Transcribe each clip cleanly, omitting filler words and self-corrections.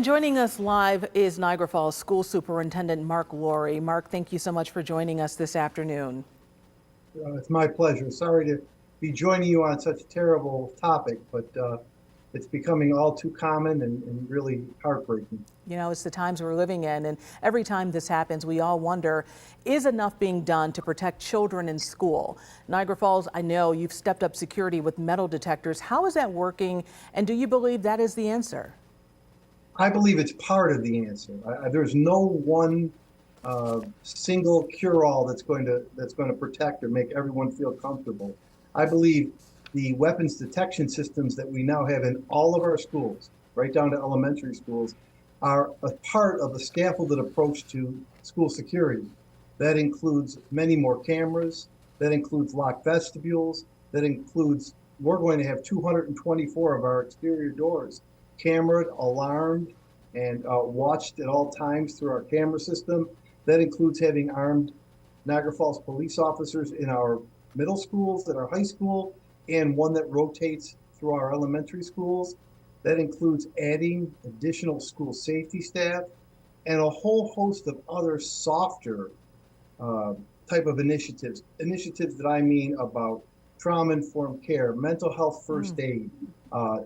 Joining us live is Niagara Falls School Superintendent Laurie. Mark, thank you so much for joining us this afternoon. It's my pleasure. Sorry to be joining you on such a terrible topic, but it's becoming all too common and really heartbreaking. You know, it's the times we're living in, and every time this happens, we all wonder, is enough being done to protect children in school? Niagara Falls, I know you've stepped up security with metal detectors. How is that working, and do you believe that is the answer? I believe it's part of the answer. There's no one single cure-all that's going to protect or make everyone feel comfortable. I believe the weapons detection systems that we now have in all of our schools, right down to elementary schools, are a part of the scaffolded approach to school security. That includes many more cameras. That includes locked vestibules. That includes, we're going to have 224 of our exterior doors cameraed, alarmed, and watched at all times through our camera system. That includes having armed Niagara Falls police officers in our middle schools, at our high school, and one that rotates through our elementary schools. That includes adding additional school safety staff and a whole host of other softer type of initiatives. Initiatives that I mean about trauma-informed care, mental health first aid,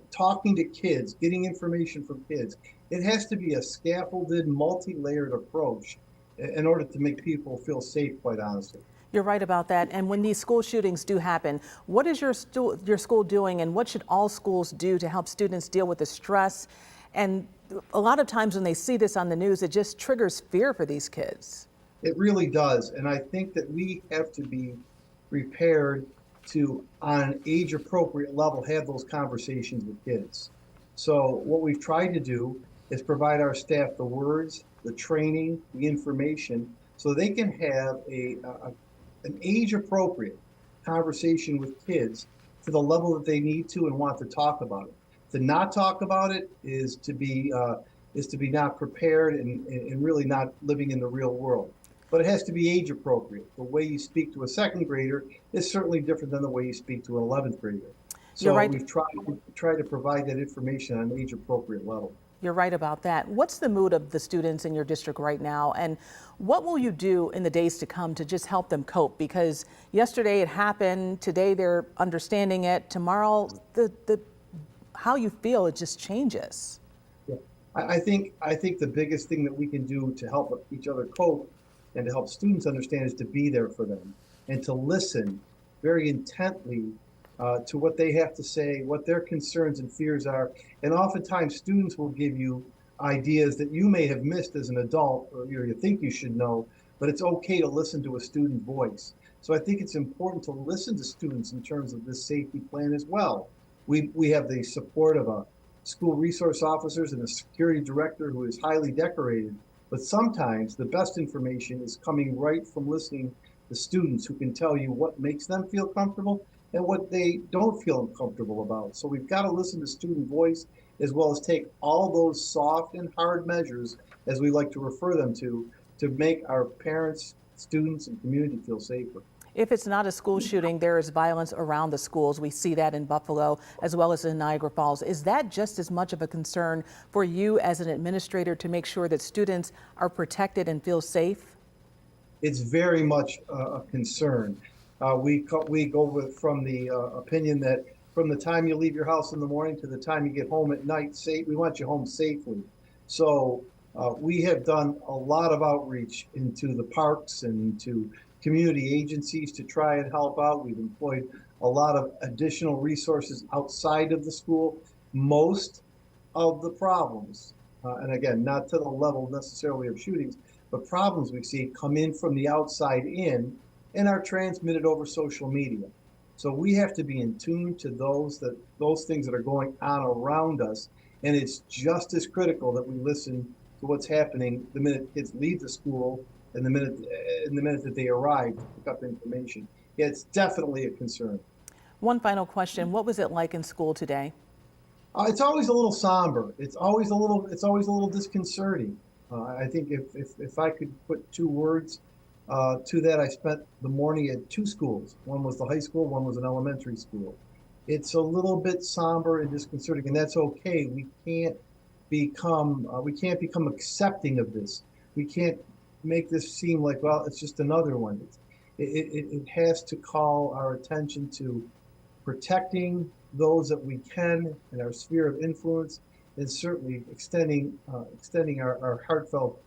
talking to kids, getting information from kids. It has to be a scaffolded, multi-layered approach in order to make people feel safe, quite honestly. You're right about that. And when these school shootings do happen, what is your school doing, and what should all schools do to help students deal with the stress? And a lot of times when they see this on the news, it just triggers fear for these kids. It really does. And I think that we have to be prepared to, on an age-appropriate level, have those conversations with kids. So what we've tried to do is provide our staff the words, the training, the information, so they can have an age-appropriate conversation with kids to the level that they need to and want to talk about it. To not talk about it is to be not prepared and really not living in the real world. But it has to be age appropriate. The way you speak to a second grader is certainly different than the way you speak to an 11th grader. So You're right. We've tried to provide that information on an age appropriate level. You're right about that. What's the mood of the students in your district right now, and what will you do in the days to come to just help them cope? Because yesterday it happened, today they're understanding it, tomorrow how you feel, it just changes. Yeah. I think the biggest thing that we can do to help each other cope and to help students understand is to be there for them and to listen very intently to what they have to say, what their concerns and fears are. And oftentimes students will give you ideas that you may have missed as an adult, or you think you should know, but it's okay to listen to a student voice. So I think it's important to listen to students in terms of this safety plan as well. We have the support of a school resource officers and a security director who is highly decorated, but sometimes the best information is coming right from listening to students who can tell you what makes them feel comfortable and what they don't feel comfortable about. So we've got to listen to student voice as well as take all those soft and hard measures, as we like to refer them to make our parents, students, and community feel safer. If it's not a school shooting, there is violence around the schools. We see that in Buffalo as well as in Niagara Falls. Is that just as much of a concern for you as an administrator to make sure that students are protected and feel safe? It's very much a concern. We go from the opinion that from the time you leave your house in the morning to the time you get home at night, we want you home safely. So we have done a lot of outreach into the parks and to community agencies to try and help out. We've employed a lot of additional resources outside of the school. Most of the problems, and again, not to the level necessarily of shootings, but problems we see come in from the outside in and are transmitted over social media. So we have to be in tune to those things that are going on around us. And it's just as critical that we listen to what's happening the minute kids leave the school and the minute that they arrive to pick up information. Yeah, it's definitely a concern. One final question. What was it like in school today? It's always a little somber. It's always a little disconcerting. I think if I could put two words to that, I spent the morning at two schools. One was the high school, one was an elementary school. It's a little bit somber and disconcerting, and that's okay. We can't become accepting of this. We can't make this seem like, well, it's just another one. It has to call our attention to protecting those that we can in our sphere of influence, and certainly extending our heartfelt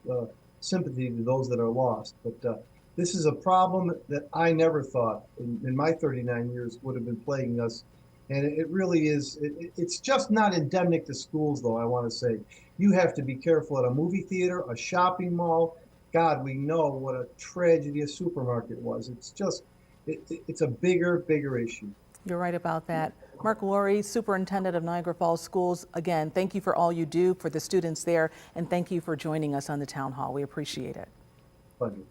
sympathy to those that are lost. But this is a problem that I never thought in my 39 years would have been plaguing us. And it really is, it's just not endemic to schools, though, I want to say. You have to be careful at a movie theater, a shopping mall. God, we know what a tragedy a supermarket was. It's just, it's a bigger issue. You're right about that. Mark Laurie, Superintendent of Niagara Falls Schools, again, thank you for all you do for the students there, and thank you for joining us on the Town Hall. We appreciate it. Pleasure.